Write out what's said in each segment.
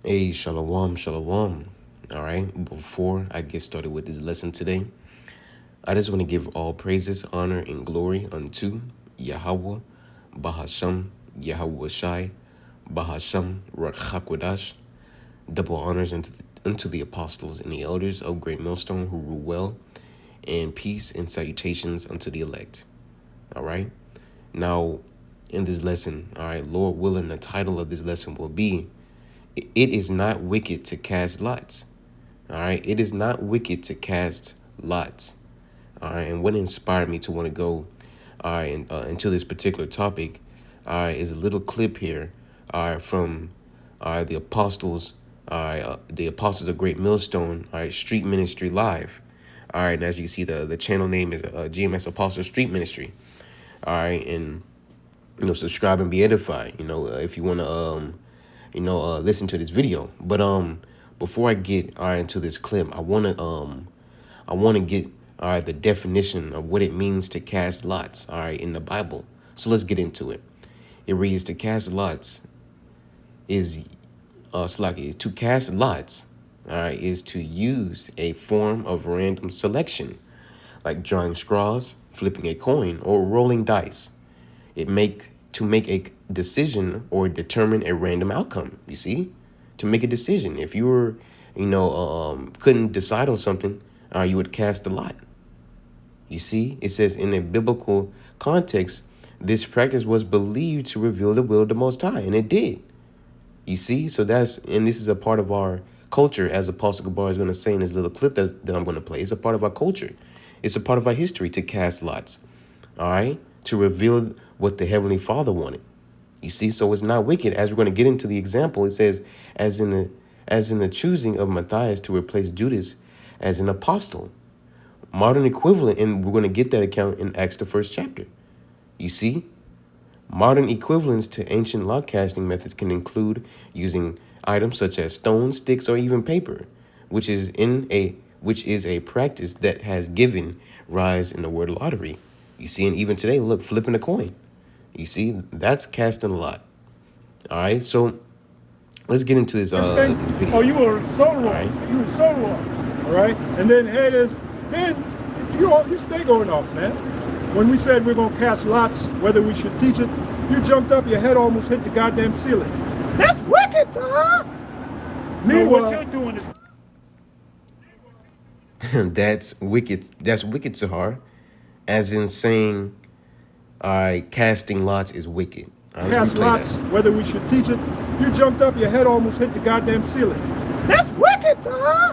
Hey, shalom, shalom. All right, before I get started with this lesson today, I just want to give all praises, honor, and glory unto Yahweh, Bahasham, Yahweh Shai, Bahasham, Rakhakwadash. Double honors unto the apostles and the elders of Great Millstone who rule well, and peace and salutations unto the elect. All right, now in this lesson, all right, Lord willing, the title of this lesson will be it is not wicked to cast lots. All right. It is not wicked to cast lots. All right. And what inspired me to want to go into this particular topic is a little clip here from the apostles, the apostles of Great Millstone, Street Ministry Live. All right. And as you can see, the channel name is GMS Apostle Street Ministry. All right. And, subscribe and be edified, if you want to, listen to this video. But before I get into this clip, I want to get the definition of what it means to cast lots, in the Bible. So let's get into it. It reads, to cast lots is to cast lots, is to use a form of random selection, like drawing straws, flipping a coin, or rolling dice. To make a decision or determine a random outcome. You see, to make a decision. If you were, couldn't decide on something, you would cast a lot. You see, it says in a biblical context, this practice was believed to reveal the will of the Most High, and it did. You see, so this is a part of our culture, as Apostle Gabar is going to say in this little clip that I'm going to play. It's a part of our culture. It's a part of our history to cast lots, all right, to reveal what the Heavenly Father wanted. You see, so it's not wicked. As we're going to get into the example, it says, as in the choosing of Matthias to replace Judas as an apostle. Modern equivalent, and we're going to get that account in Acts, the first chapter. You see, modern equivalents to ancient lot casting methods can include using items such as stones, sticks, or even paper, which is a practice that has given rise in the word lottery. You see, and even today, look, flipping a coin. You see, that's casting a lot. All right, so let's get into this video. Oh, you were so wrong. Right. You were so wrong. All right, and then haters, man, you stay going off, man. When we said we're gonna cast lots, whether we should teach it, you jumped up, your head almost hit the goddamn ceiling. That's wicked, huh? Meanwhile, what you're doing is That's wicked. That's wicked, Sahar. As in saying, all right, casting lots is wicked. cast lots, whether we should teach it. You jumped up, your head almost hit the goddamn ceiling. That's wicked, huh?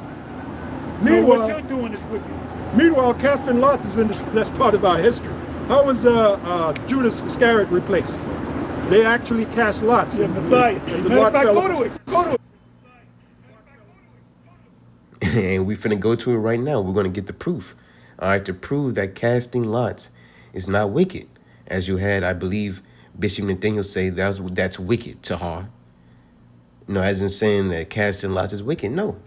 Meanwhile, what you're doing is wicked. Meanwhile, casting lots is that's part of our history. How was Judas Iscariot replaced? They actually cast lots. Yeah, Matthias. And the lot fell. Go to it. Go to it. And we finna go to it right now. We're gonna get the proof. All right, to prove that casting lots is not wicked, as you had, I believe, Bishop Nathaniel say that's wicked, Tahar. As in saying that casting lots is wicked. No,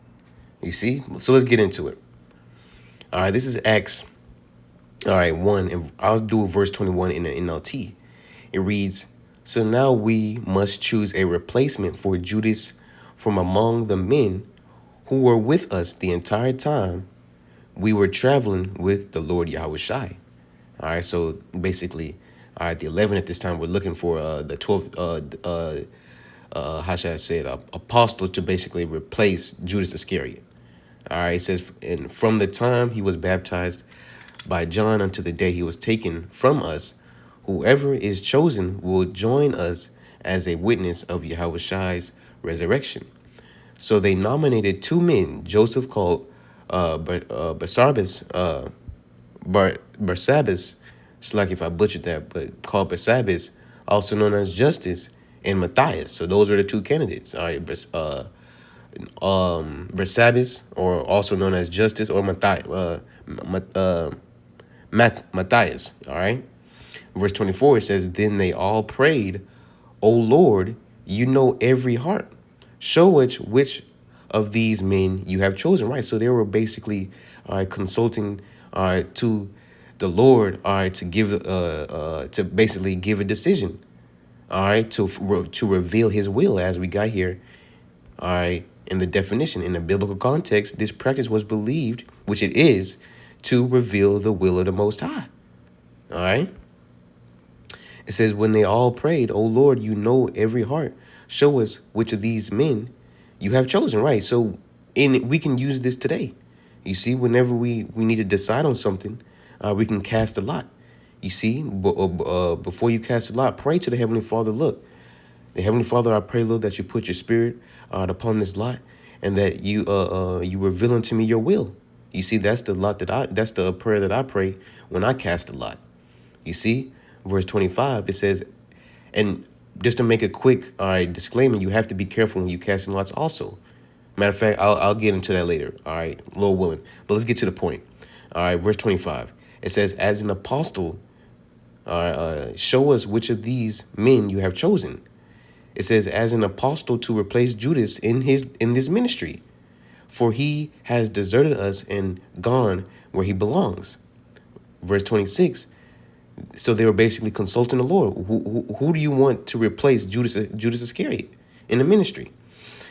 you see. So let's get into it. All right, this is Acts. All right, 1, and I'll do verse 21 in the NLT. It reads, so now we must choose a replacement for Judas from among the men who were with us the entire time we were traveling with the Lord Yahweh Shai. All right, so basically, all right, the 11 at this time, we're looking for the 12, how should I say it, apostle to basically replace Judas Iscariot. All right, it says, and from the time he was baptized by John until the day he was taken from us, whoever is chosen will join us as a witness of Yahweh Shai's resurrection. So they nominated two men, Joseph called Barsabbas, it's like if I butchered that, but called Barsabbas, also known as Justus, and Matthias. So those are the two candidates. All right, Barsabbas, or also known as Justus, or Matthias. All right. Verse 24, it says, then they all prayed, O Lord, you know every heart. Show us which of these men you have chosen. Right. So they were basically consulting to the Lord, to give to basically give a decision. All right, to reveal his will, as we got here All right. In the definition, in the biblical context, this practice was believed, which it is, to reveal the will of the Most High. All right. It says, when they all prayed, "O Lord, you know every heart. Show us which of these men you have chosen." Right. So we can use this today. You see, whenever we need to decide on something, we can cast a lot. You see, before you cast a lot, pray to the Heavenly Father. Look, the Heavenly Father, I pray, Lord, that you put your spirit upon this lot, and that you reveal unto me your will. You see, that's the prayer that I pray when I cast a lot. You see, verse 25, it says, and just to make a quick disclaimer, you have to be careful when you casting lots also. Matter of fact, I'll get into that later. All right, Lord willing. But let's get to the point. All right, verse 25. It says, as an apostle, show us which of these men you have chosen. It says, as an apostle to replace Judas in this ministry, for he has deserted us and gone where he belongs. Verse 26. So they were basically consulting the Lord. Who do you want to replace Judas Iscariot in the ministry?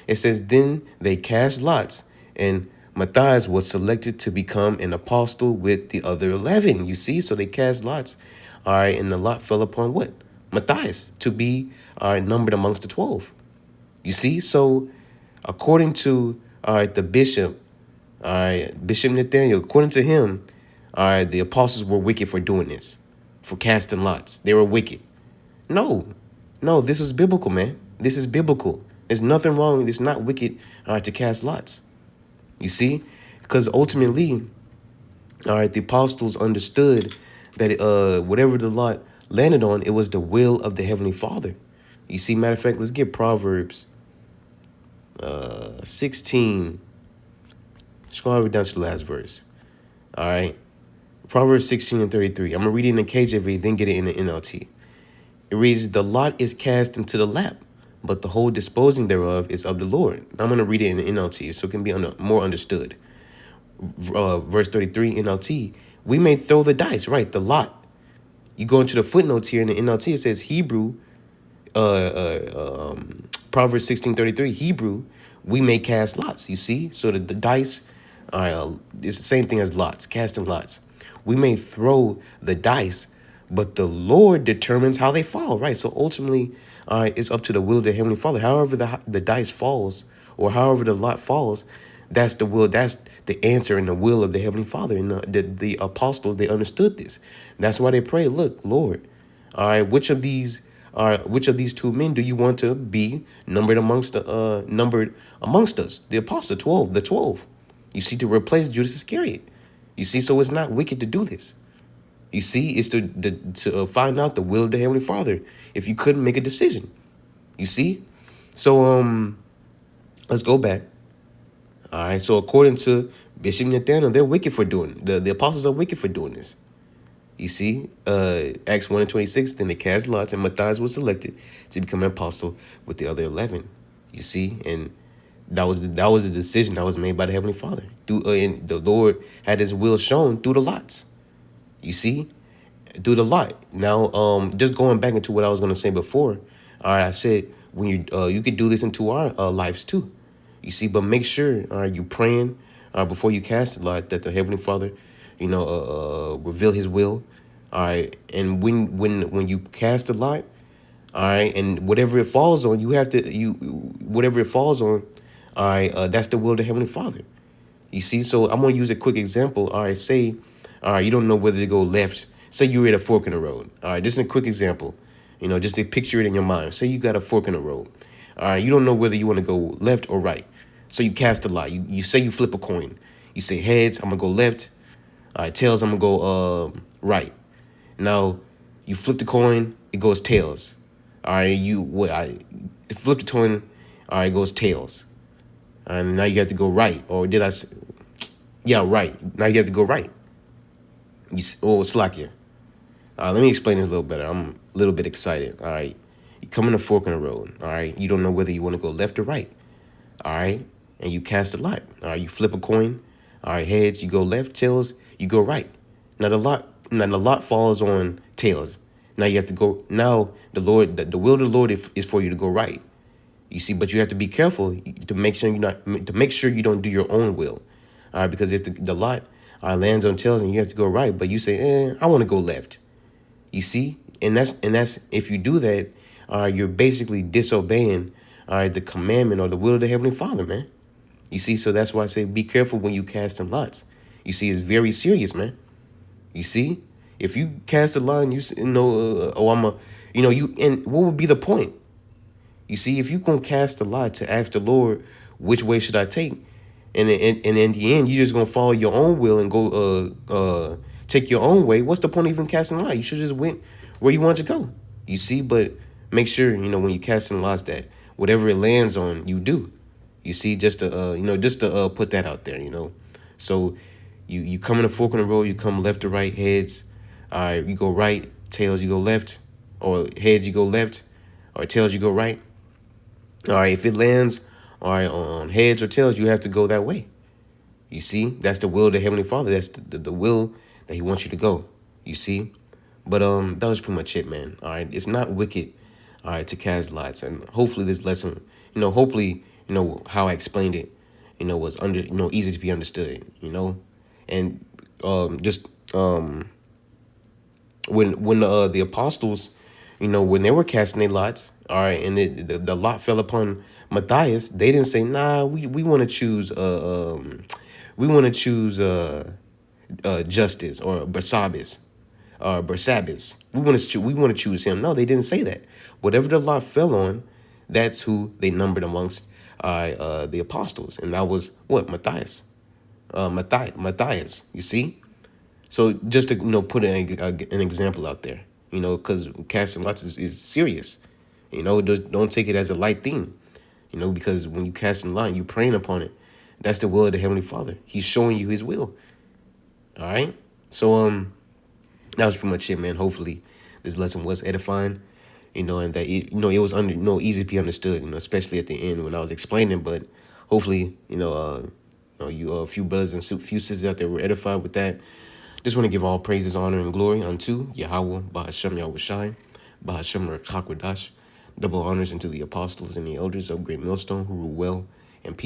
It says, then they cast lots, and Matthias was selected to become an apostle with the other 11. You see, so they cast lots. All right, and the lot fell upon what? Matthias, to be numbered amongst the 12. You see, so according to the bishop, Bishop Nathaniel, according to him, the apostles were wicked for doing this, for casting lots. They were wicked. No, this was biblical, man. This is biblical. There's nothing wrong. It's not wicked to cast lots. You see, because ultimately, the apostles understood that whatever the lot landed on, it was the will of the Heavenly Father. You see, matter of fact, let's get Proverbs 16. Scroll all the way down to the last verse. All right. Proverbs 16 and 33. I'm going to read it in the KJV, then get it in the NLT. It reads, the lot is cast into the lap, but the whole disposing thereof is of the Lord. I'm going to read it in the NLT so it can be more understood. Verse 33, NLT. We may throw the dice, right? The lot. You go into the footnotes here in the NLT, it says Hebrew, Proverbs 16:33, Hebrew, we may cast lots. You see? So the dice is the same thing as lots, casting lots. We may throw the dice, but the Lord determines how they fall, right? So ultimately, it's up to the will of the Heavenly Father. However the dice falls, or however the lot falls, that's the will, that's the answer and the will of the Heavenly Father. And the apostles, they understood this. That's why they pray, look, Lord, which of these 2 men do you want to be numbered amongst us, the apostle, the 12? You see, to replace Judas Iscariot. You see, so it's not wicked to do this. You see, it's to find out the will of the Heavenly Father if you couldn't make a decision. You see? So let's go back. All right, so according to Bishop Nathaniel, they're wicked for doing the apostles are wicked for doing this. You see, Acts 1 and 26, then they cast lots, and Matthias was selected to become an apostle with the other 11. You see, and that was the decision that was made by the Heavenly Father. And the Lord had his will shown through the lots. You see, through the lot. Now, just going back into what I was going to say before, all right, I said when you could do this into our lives too. You see, but make sure you praying before you cast a lot that the Heavenly Father, reveal His will. All right, and when you cast a lot, all right, and whatever it falls on, whatever it falls on, all right, that's the will of the Heavenly Father. You see, so I'm gonna use a quick example. All right, say, all right, you don't know whether to go left. Say you're at a fork in the road. All right, just a quick example. Just to picture it in your mind. Say you got a fork in the road. All right, you don't know whether you want to go left or right. So you cast a lot. You say you flip a coin. You say heads, I'm gonna go left. All right, tails, I'm gonna go right. Now you flip the coin, it goes tails. All right, flip the coin, all right, it goes tails. And now you have to go right. Or did I say, yeah, right. Now you have to go right. Slack you. Let me explain this a little better. I'm a little bit excited. All right, you come in a fork in the road. All right, you don't know whether you want to go left or right. All right, and you cast a lot. All right, you flip a coin. All right, heads, you go left. Tails, you go right. Now the lot falls on tails. Now you have to go. Now the will of the Lord is for you to go right. You see, but you have to be careful to make sure you don't do your own will. All right, because if the lot lands on tails and you have to go right, but you say, I want to go left. You see, and that's if you do that, you're basically disobeying the commandment or the will of the Heavenly Father, man. You see, so that's why I say be careful when you cast in lots. You see, it's very serious, man. You see, if you cast a lot and and what would be the point? You see, if you gonna cast a lot to ask the Lord, which way should I take? And in the end, you're just gonna follow your own will and go take your own way. What's the point of even casting a lot? You should just went where you want to go. You see, but make sure when you casting lots that whatever it lands on, you do. You see, just to put that out there. So you come in a fork in the road. You come left to right, heads. All right, you go right, tails you go left, or heads you go left, or tails you go right. All right, if it lands on heads or tails, you have to go that way. You see, that's the will of the Heavenly Father. That's the will that He wants you to go. You see, but that was pretty much it, man. All right, it's not wicked, all right, to cast lots, and hopefully this lesson, hopefully how I explained it, was easy to be understood, and just when the apostles, when they were casting their lots, all right, and the lot fell upon Matthias, they didn't say, nah, we want to choose Justice or Barsabbas or Barsabbas. We want to choose him. No, they didn't say that. Whatever the lot fell on, that's who they numbered amongst the apostles, and that was what? Matthias. Matthias. You see. So just to put an example out there, because casting lots is serious. Don't take it as a light thing. Because when you casting lot, you praying upon it. That's the will of the Heavenly Father. He's showing you His will. All right. So that was pretty much it, man. Hopefully this lesson was edifying. And that it was easy to be understood. Especially at the end when I was explaining. But hopefully you a few brothers and few sisters out there were edified with that. Just want to give all praises, honor, and glory unto Yahweh, Bahashem Yahushai, Bahashem Rakakwadash. Double honors unto the apostles and the elders of Great Millstone who rule well and peace.